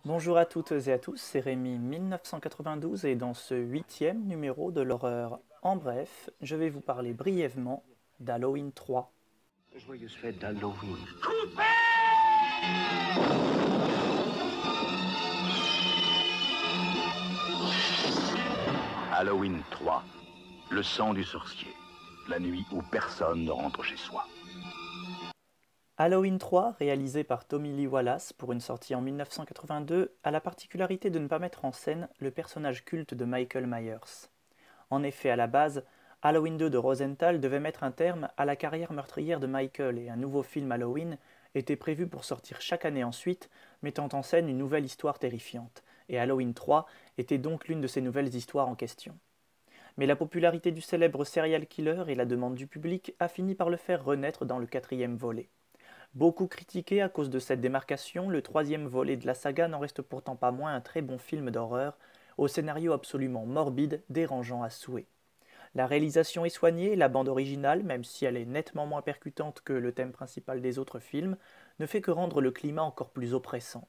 Bonjour à toutes et à tous, c'est Rémi 1992 et dans ce huitième numéro de l'horreur en bref, je vais vous parler brièvement d'Halloween 3. Joyeuse fête d'Halloween. Halloween 3. Le sang du sorcier. La nuit où personne ne rentre chez soi. Halloween 3, réalisé par Tommy Lee Wallace pour une sortie en 1982, a la particularité de ne pas mettre en scène le personnage culte de Michael Myers. En effet, à la base, Halloween 2 de Rosenthal devait mettre un terme à la carrière meurtrière de Michael et un nouveau film Halloween était prévu pour sortir chaque année ensuite, mettant en scène une nouvelle histoire terrifiante, et Halloween 3 était donc l'une de ces nouvelles histoires en question. Mais la popularité du célèbre serial killer et la demande du public a fini par le faire renaître dans le quatrième volet. Beaucoup critiqué à cause de cette démarcation, le troisième volet de la saga n'en reste pourtant pas moins un très bon film d'horreur, au scénario absolument morbide, dérangeant à souhait. La réalisation est soignée, la bande originale, même si elle est nettement moins percutante que le thème principal des autres films, ne fait que rendre le climat encore plus oppressant.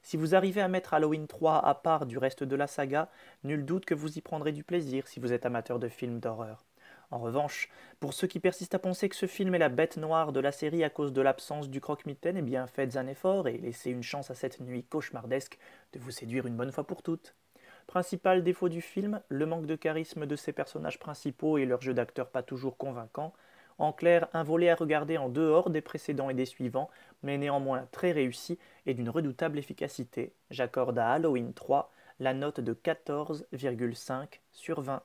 Si vous arrivez à mettre Halloween 3 à part du reste de la saga, nul doute que vous y prendrez du plaisir si vous êtes amateur de films d'horreur. En revanche, pour ceux qui persistent à penser que ce film est la bête noire de la série à cause de l'absence du croque-mitaine, eh bien faites un effort et laissez une chance à cette nuit cauchemardesque de vous séduire une bonne fois pour toutes. Principal défaut du film, le manque de charisme de ses personnages principaux et leur jeu d'acteur pas toujours convaincant. En clair, un volet à regarder en dehors des précédents et des suivants, mais néanmoins très réussi et d'une redoutable efficacité. J'accorde à Halloween 3 la note de 14,5 sur 20.